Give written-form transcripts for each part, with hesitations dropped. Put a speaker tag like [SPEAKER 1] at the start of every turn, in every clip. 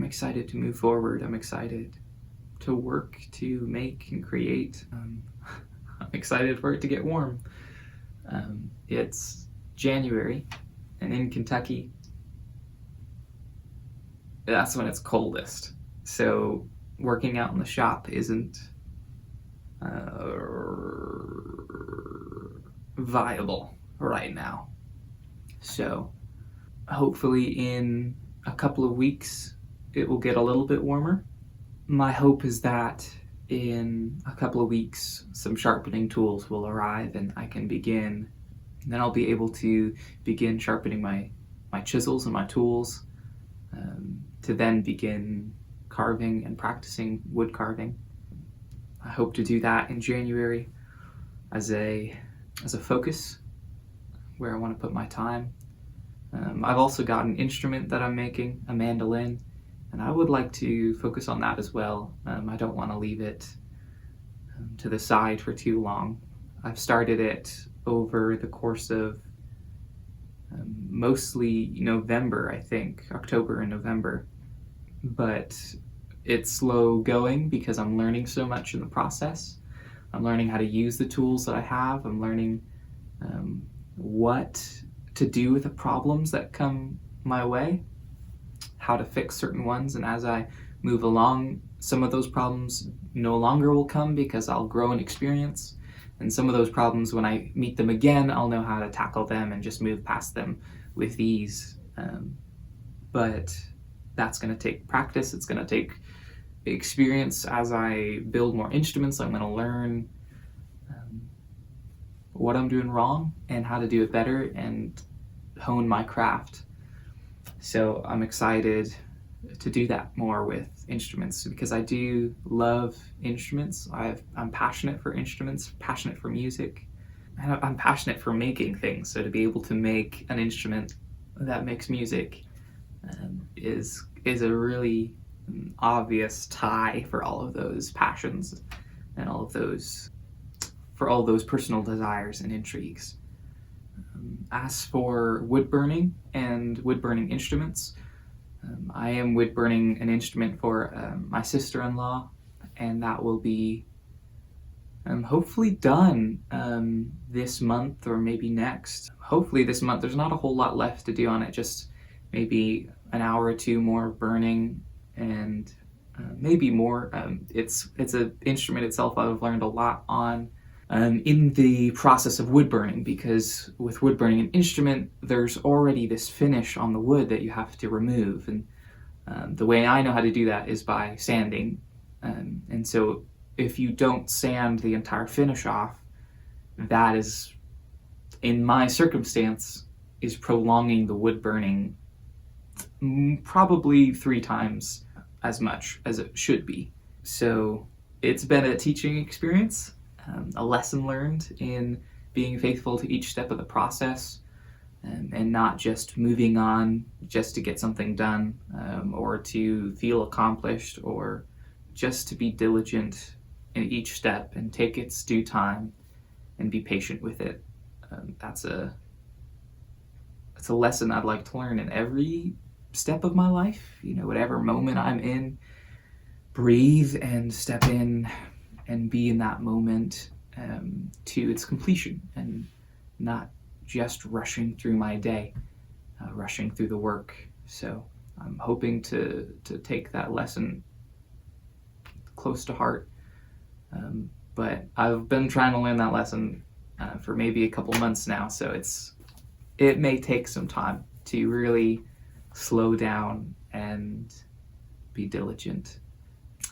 [SPEAKER 1] excited to move forward. I'm excited to work, to make and create. I'm excited for it to get warm. It's January, and in Kentucky, that's when it's coldest. So working out in the shop isn't viable right now. So hopefully in a couple of weeks it will get a little bit warmer. My hope is that in a couple of weeks some sharpening tools will arrive and I can begin, then I'll be able to begin sharpening my chisels and my tools, to then begin carving and practicing wood carving. I hope to do that in January as a focus where I want to put my time. I've also got an instrument that I'm making, a mandolin, and I would like to focus on that as well. I don't want to leave it to the side for too long. I've started it over the course of mostly November, I think, October and November, but it's slow going because I'm learning so much in the process. I'm learning how to use the tools that I have. I'm learning what to do with the problems that come my way, how to fix certain ones, and as I move along, some of those problems no longer will come because I'll grow in experience, and some of those problems, when I meet them again, I'll know how to tackle them and just move past them with ease. But that's going to take practice. It's going to take experience. As I build more instruments, I'm going to learn what I'm doing wrong and how to do it better and hone my craft. So I'm excited to do that more with instruments because I do love instruments. I'm passionate for instruments, passionate for music, and I'm passionate for making things. So to be able to make an instrument that makes music is a really obvious tie for all of those passions and all of those personal desires and intrigues. As for wood burning and wood burning instruments, I am wood burning an instrument for my sister-in-law, and that will be hopefully done this month or maybe next. Hopefully this month. There's not a whole lot left to do on it, just maybe an hour or two more of burning and maybe more. It's an instrument itself I've learned a lot on in the process of wood burning, because with wood burning an instrument, there's already this finish on the wood that you have to remove, and the way I know how to do that is by sanding, and so if you don't sand the entire finish off, that is, in my circumstance, is prolonging the wood burning probably 3 times as much as it should be. So it's been a teaching experience, a lesson learned in being faithful to each step of the process, and not just moving on just to get something done, or to feel accomplished, or just to be diligent in each step and take its due time and be patient with it. That's a lesson I'd like to learn in every step of my life. Whatever moment I'm in, breathe and step in and be in that moment to its completion, and not just rushing through my day, rushing through the work. So I'm hoping to take that lesson close to heart. But I've been trying to learn that lesson for maybe a couple months now, so it may take some time to really slow down and be diligent.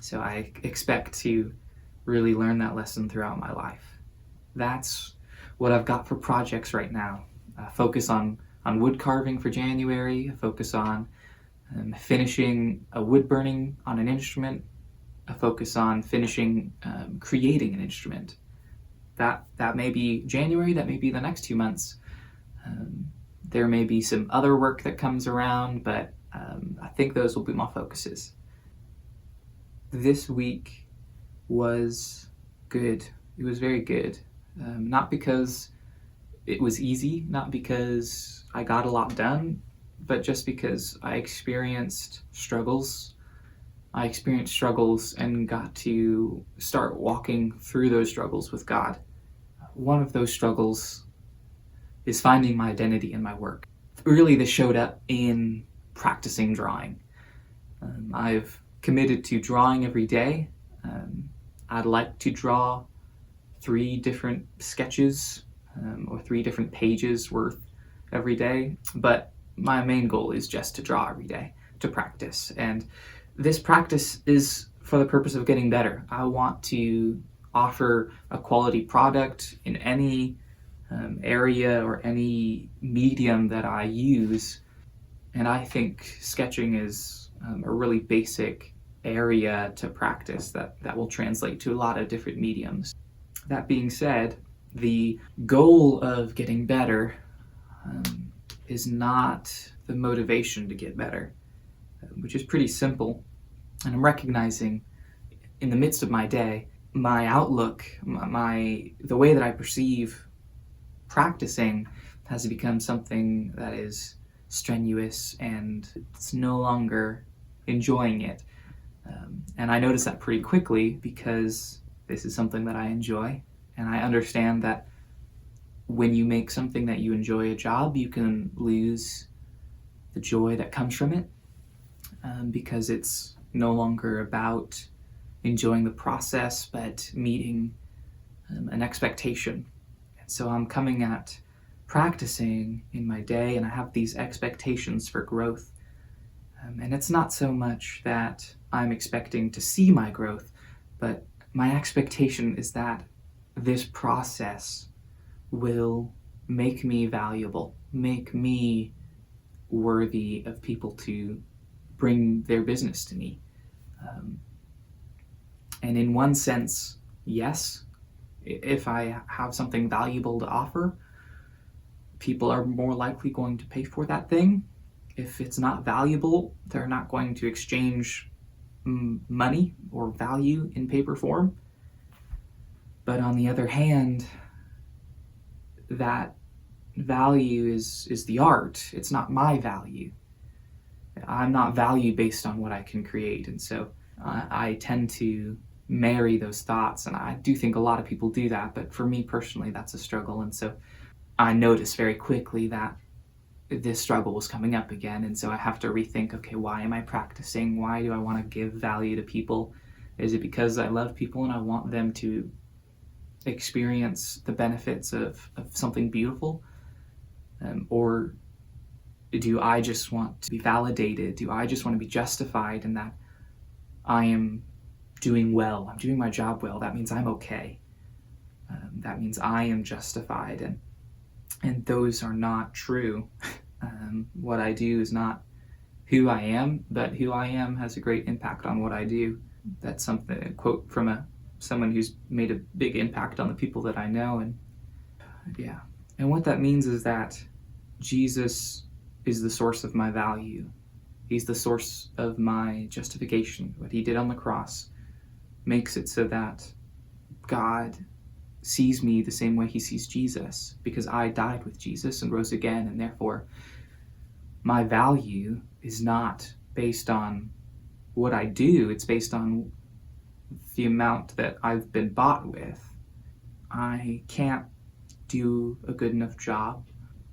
[SPEAKER 1] So I expect to really learn that lesson throughout my life. That's what I've got for projects right now. Focus on wood carving for January, focus on finishing a wood burning on an instrument, a focus on finishing creating an instrument. That may be January, that may be the next 2 months. There may be some other work that comes around, but I think those will be my focuses. This week was good. It was very good. Not because it was easy, not because I got a lot done, but just because I experienced struggles I experienced struggles and got to start walking through those struggles with God. One of those struggles is finding my identity in my work. Really, this showed up in practicing drawing. I've committed to drawing every day. I'd like to draw 3 different sketches or 3 different pages worth every day, but my main goal is just to draw every day, to practice. And this practice is for the purpose of getting better. I want to offer a quality product in any area or any medium that I use. And I think sketching is a really basic area to practice that will translate to a lot of different mediums. That being said, the goal of getting better is not the motivation to get better, which is pretty simple. And I'm recognizing in the midst of my day, my outlook, the way that I perceive practicing has become something that is strenuous, and it's no longer enjoying it. And I notice that pretty quickly because this is something that I enjoy, and I understand that when you make something that you enjoy a job, you can lose the joy that comes from it because it's no longer about enjoying the process but meeting an expectation. And so I'm coming at practicing in my day, and I have these expectations for growth. And it's not so much that I'm expecting to see my growth, but my expectation is that this process will make me valuable, make me worthy of people to bring their business to me. And in one sense, yes, if I have something valuable to offer, people are more likely going to pay for that thing. If it's not valuable, they're not going to exchange money or value in paper form. But on the other hand, that value is the art. It's not my value. I'm not valued based on what I can create. And so I tend to marry those thoughts. And I do think a lot of people do that. But for me personally, that's a struggle. And so I noticed very quickly that this struggle was coming up again. And so I have to rethink, okay, why am I practicing? Why do I want to give value to people? Is it because I love people and I want them to experience the benefits of something beautiful? Or do I just want to be validated? Do I just want to be justified in that I am doing well? I'm doing my job well. That means I'm okay. That means I am justified. And those are not true. What I do is not who I am, but who I am has a great impact on what I do. That's something, a quote from someone who's made a big impact on the people that I know. And yeah. And what that means is that Jesus is the source of my value. He's the source of my justification. What he did on the cross makes it so that God sees me the same way he sees Jesus, because I died with Jesus and rose again, and therefore my value is not based on what I do, it's based on the amount that I've been bought with. I can't do a good enough job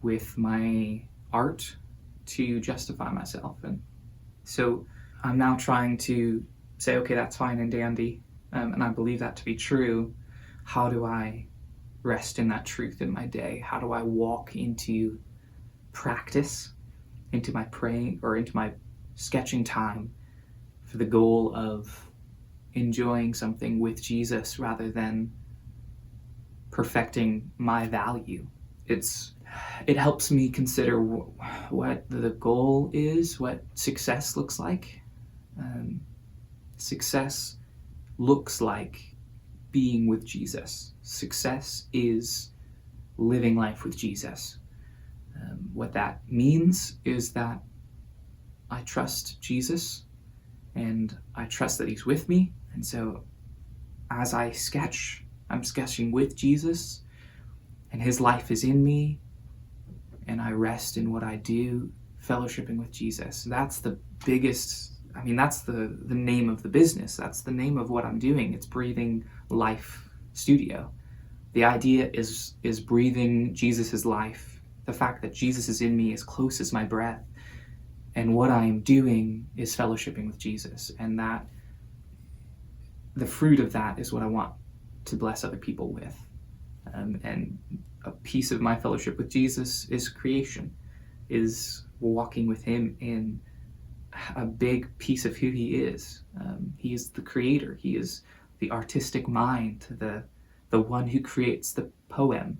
[SPEAKER 1] with my art to justify myself. And so I'm now trying to say, okay, that's fine and dandy, and I believe that to be true. How do I rest in that truth in my day? How do I walk into practice, into my praying or into my sketching time for the goal of enjoying something with Jesus rather than perfecting my value? It helps me consider what the goal is, what success looks like. Success looks like being with Jesus. Success is living life with Jesus. What that means is that I trust Jesus and I trust that he's with me. And so as I sketch, I'm sketching with Jesus and his life is in me, and I rest in what I do, fellowshipping with Jesus. That's the biggest I mean, that's the name of the business. That's the name of what I'm doing. It's Breathing Life Studio. The idea is breathing Jesus's life. The fact that Jesus is in me as close as my breath. And what I am doing is fellowshipping with Jesus. And that the fruit of that is what I want to bless other people with. And a piece of my fellowship with Jesus is creation, is walking with him in a big piece of who he is. He is the creator. He is the artistic mind, the one who creates the poem.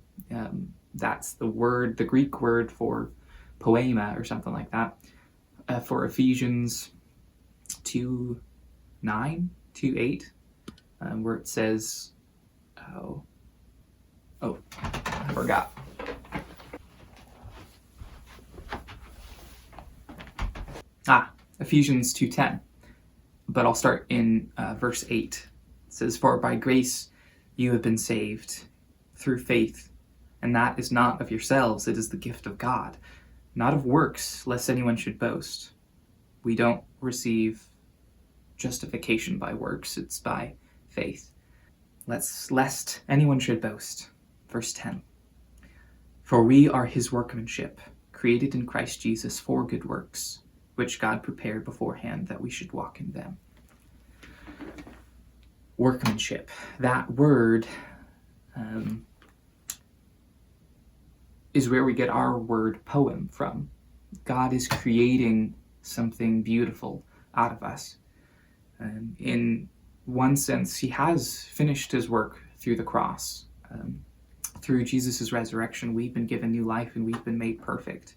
[SPEAKER 1] That's the word, the Greek word for poema or something like that. For Ephesians 2:9, 2:8, where it says, I forgot. Ephesians 2:10. But I'll start in verse 8. It says, "For by grace you have been saved through faith, and that is not of yourselves, it is the gift of God, not of works, lest anyone should boast." We don't receive justification by works, it's by faith. Lest anyone should boast. Verse 10. "For we are his workmanship, created in Christ Jesus for good works, which God prepared beforehand that we should walk in them." Workmanship. That word is where we get our word poem from. God is creating something beautiful out of us. In one sense, he has finished his work through the cross. Through Jesus' resurrection, we've been given new life and we've been made perfect.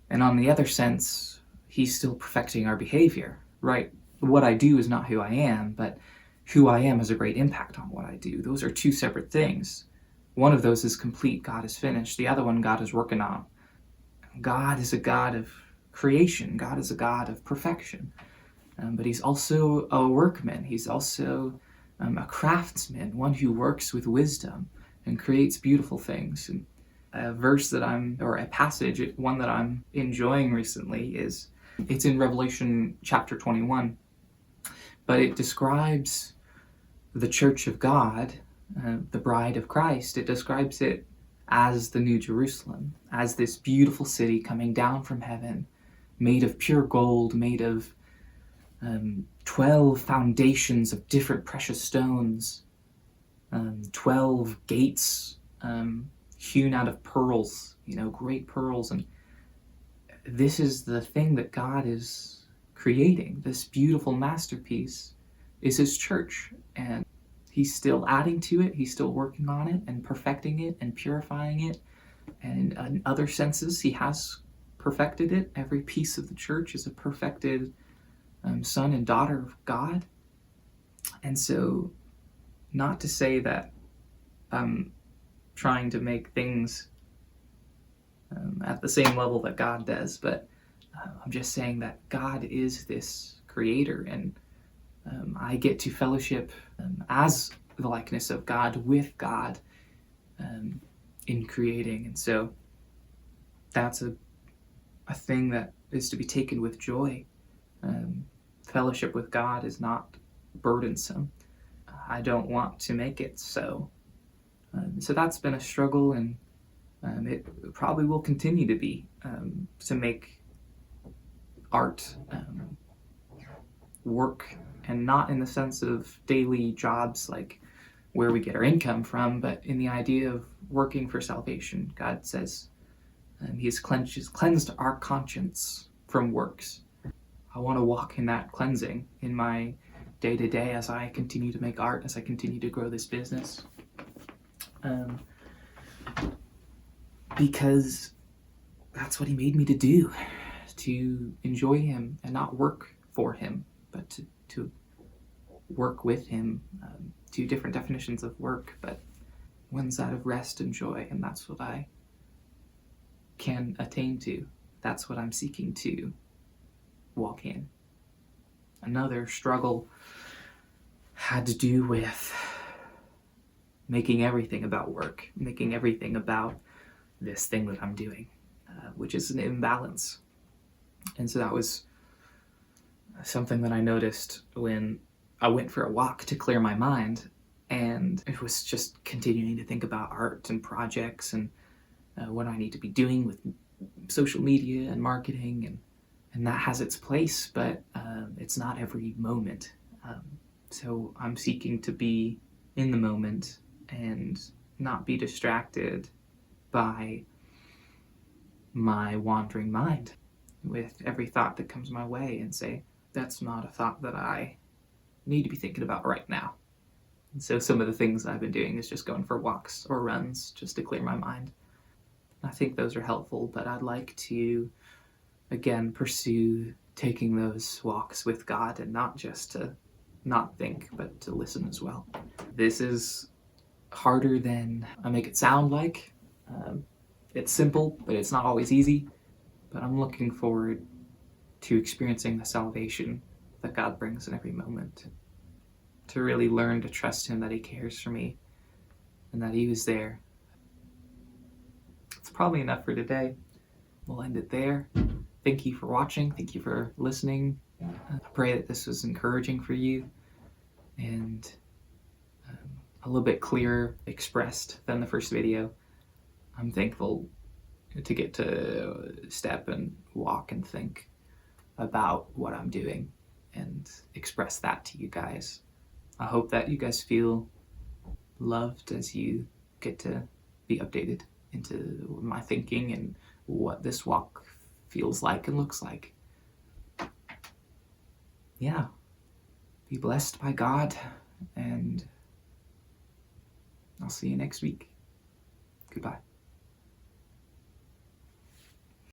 [SPEAKER 1] And on the other sense, he's still perfecting our behavior, right? What I do is not who I am, but who I am has a great impact on what I do. Those are two separate things. One of those is complete, God is finished. The other one, God is working on. God is a God of creation. God is a God of perfection. But he's also a workman. He's also a craftsman, one who works with wisdom and creates beautiful things. And a passage, one that I'm enjoying recently it's in Revelation chapter 21, but it describes the church of God, the bride of Christ. It describes it as the New Jerusalem, as this beautiful city coming down from heaven, made of pure gold, made of 12 foundations of different precious stones, 12 gates hewn out of pearls, great pearls. And this is the thing that God is creating. This beautiful masterpiece is his church, and he's still adding to it. He's still working on it and perfecting it and purifying it. And in other senses, he has perfected it. Every piece of the church is a perfected son and daughter of God. And so, not to say that I'm trying to make things at the same level that God does, but I'm just saying that God is this creator, and I get to fellowship as the likeness of God with God in creating. And so that's a thing that is to be taken with joy. Fellowship with God is not burdensome. I don't want to make it so. So that's been a struggle, and it probably will continue to be, to make art work, and not in the sense of daily jobs like where we get our income from, but in the idea of working for salvation. God says he has cleansed our conscience from works. I want to walk in that cleansing in my day-to-day as I continue to make art, as I continue to grow this business. Because that's what he made me to do, to enjoy him and not work for him, but to work with him. Two different definitions of work, but one's out of rest and joy, and that's what I can attain to. That's what I'm seeking to walk in. Another struggle had to do with making everything about work, making everything about this thing that I'm doing, which is an imbalance. And so that was something that I noticed when I went for a walk to clear my mind, and it was just continuing to think about art and projects and what I need to be doing with social media and marketing, and that has its place, but it's not every moment. Um, so I'm seeking to be in the moment and not be distracted by my wandering mind with every thought that comes my way and say, that's not a thought that I need to be thinking about right now. And so some of the things I've been doing is just going for walks or runs just to clear my mind. I think those are helpful, but I'd like to, again, pursue taking those walks with God and not just to not think, but to listen as well. This is harder than I make it sound like. It's simple, but it's not always easy. But I'm looking forward to experiencing the salvation that God brings in every moment. To really learn to trust Him, that He cares for me, and that He was there. It's probably enough for today. We'll end it there. Thank you for watching. Thank you for listening. I pray that this was encouraging for you and a little bit clearer expressed than the first video. I'm thankful to get to step and walk and think about what I'm doing and express that to you guys. I hope that you guys feel loved as you get to be updated into my thinking and what this walk feels like and looks like. Yeah. Be blessed by God, and I'll see you next week. Goodbye.